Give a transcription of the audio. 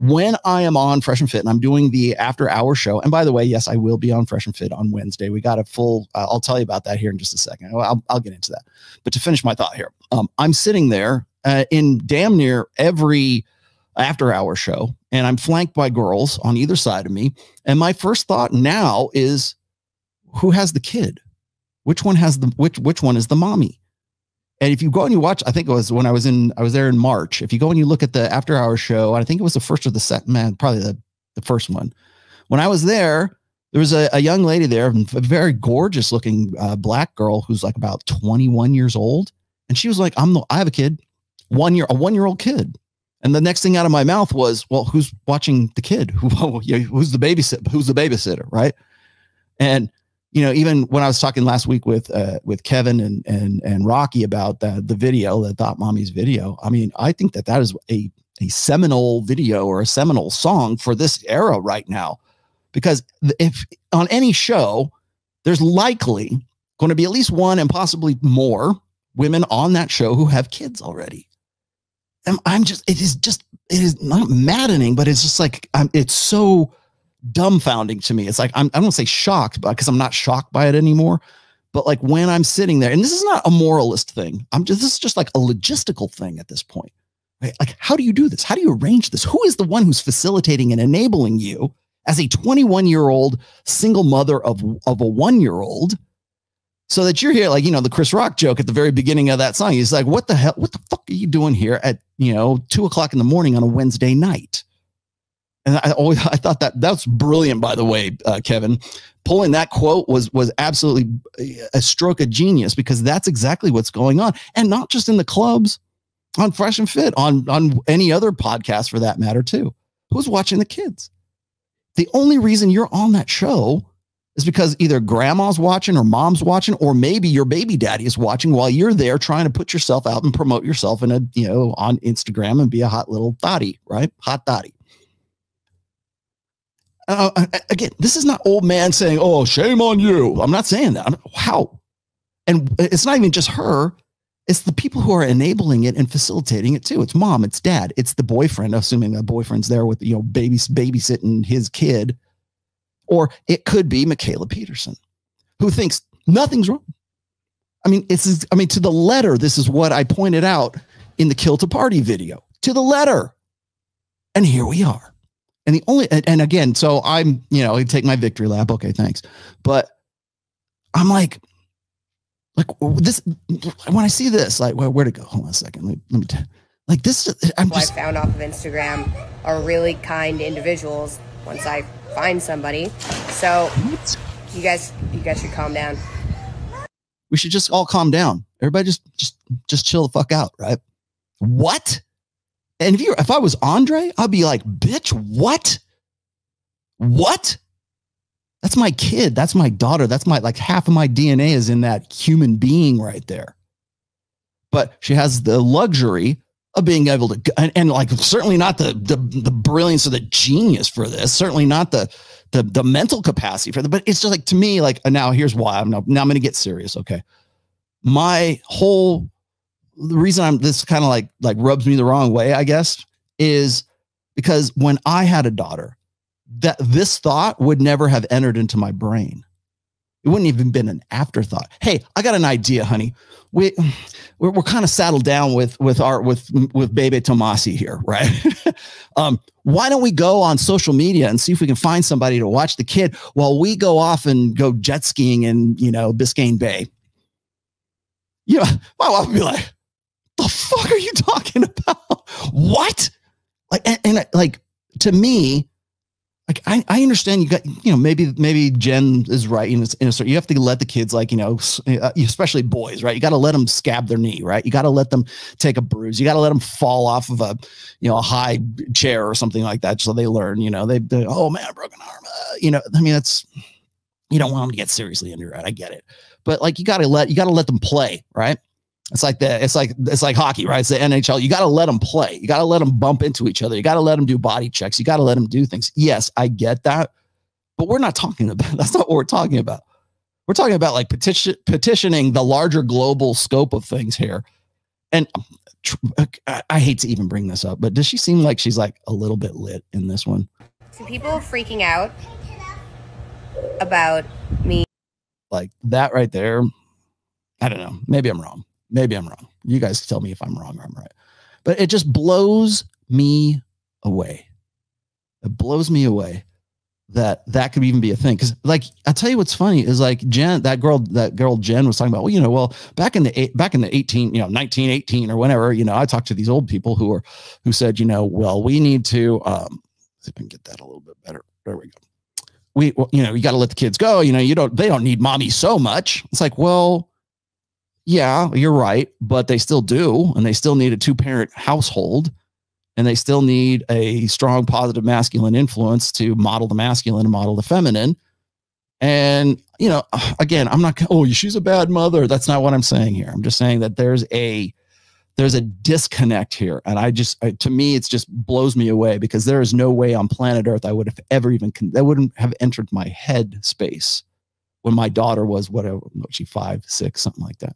when I am on Fresh and Fit and I'm doing the after hour show, and by the way, yes, I will be on Fresh and Fit on Wednesday. We got a full, I'll tell you about that here in just a second. I'll get into that. But to finish my thought here, I'm sitting there in damn near every after hour show, and I'm flanked by girls on either side of me. And my first thought now is, who has the kid? Which one has the, which one is the mommy? And if you go and you watch, I think it was when I was there in March. If you go and you look at the after hour show, I think it was the first or the second, man, probably the first one. When I was there was a young lady there, a very gorgeous looking black girl who's like about 21 years old. And she was like, I have a kid, a 1-year-old kid. And the next thing out of my mouth was, well, who's watching the kid? Who's the babysitter? Right. And, you know, even when I was talking last week with Kevin and Rocky about the video, the Thought Mommy's video, I mean, I think that is a seminal video or a seminal song for this era right now, because if on any show, there's likely going to be at least one and possibly more women on that show who have kids already. And it is not maddening, but it's just like, it's so dumbfounding to me. It's like, I don't want to say shocked, because I'm not shocked by it anymore. But like when I'm sitting there, and this is not a moralist thing. This is just like a logistical thing at this point. Right? Like, how do you do this? How do you arrange this? Who is the one who's facilitating and enabling you as a 21-year-old single mother of a 1-year-old? So that you're here, like, you know, the Chris Rock joke at the very beginning of that song. He's like, what the hell? What the fuck are you doing here at, 2:00 in the morning on a Wednesday night? And I thought that's brilliant, by the way, Kevin. Pulling that quote was absolutely a stroke of genius, because that's exactly what's going on. And not just in the clubs, on Fresh and Fit, on any other podcast for that matter too. Who's watching the kids? The only reason you're on that show is because either grandma's watching or mom's watching, or maybe your baby daddy is watching while you're there trying to put yourself out and promote yourself on Instagram and be a hot little thotty, right? Hot thotty. Again, this is not old man saying, oh, shame on you. I'm not saying that. How? And it's not even just her. It's the people who are enabling it and facilitating it too. It's mom, it's dad, it's the boyfriend, assuming the boyfriend's there with, babysitting his kid. Or it could be Mikhaila Peterson, who thinks nothing's wrong. I mean, to the letter, this is what I pointed out in the Kill to Party video, to the letter. And here we are. And again, so I'm, I take my victory lap. Okay, thanks. But I'm like this, when I see this, like, where'd it go? Hold on a second. Let me like this. I found off of Instagram are really kind individuals once I find somebody. So you guys should calm down. We should just all calm down. Everybody just chill the fuck out. Right. What? And if I was Andre, I'd be like, bitch, what? That's my kid. That's my daughter. That's like half of my DNA is in that human being right there. But she has the luxury of being able to, and like, certainly not the brilliance or the genius for this, certainly not the mental capacity for that. But it's just like, to me, like, now here's why now I'm going to get serious. Okay. The reason this kind of like rubs me the wrong way, I guess, is because when I had a daughter, that this thought would never have entered into my brain. It wouldn't even been an afterthought. Hey, I got an idea, honey. We're kind of saddled down with Bebe Tomasi here, right? Why don't we go on social media and see if we can find somebody to watch the kid while we go off and go jet skiing in, Biscayne Bay? My wife would be like, the fuck are you talking about? What? Like, and like, to me, like, I understand you got, maybe Jen is right. You have to let the kids, like, especially boys, right? You got to let them scab their knee, right? You got to let them take a bruise. You got to let them fall off of a high chair or something like that. So they learn, they oh man, broken arm. That's, you don't want them to get seriously injured. I get it. But like, you got to let them play, right? It's like hockey, right? It's the NHL. You got to let them play. You got to let them bump into each other. You got to let them do body checks. You got to let them do things. Yes, I get that. But we're not talking about, that's not what we're talking about. We're talking about like petitioning the larger global scope of things here. And I hate to even bring this up, but does she seem like she's like a little bit lit in this one? So people freaking out about me. Like that right there. I don't know. Maybe I'm wrong. Maybe I'm wrong. You guys tell me if I'm wrong or I'm right. But it just blows me away. It blows me away that could even be a thing. Because, like, I'll tell you what's funny is, like, Jen, that girl Jen was talking about. Well, back in the 1918 or whenever, I talked to these old people who said, well, we need to see if I can get that a little bit better. There we go. You got to let the kids go. They don't need mommy so much. It's like, well, yeah, you're right, but they still do, and they still need a 2-parent household. And they still need a strong, positive masculine influence to model the masculine and model the feminine. And, again, I'm not, she's a bad mother. That's not what I'm saying here. I'm just saying that there's a disconnect here. And to me, it just blows me away, because there is no way on planet Earth I would have ever that wouldn't have entered my head space when my daughter was, whatever, she 5, 6, something like that.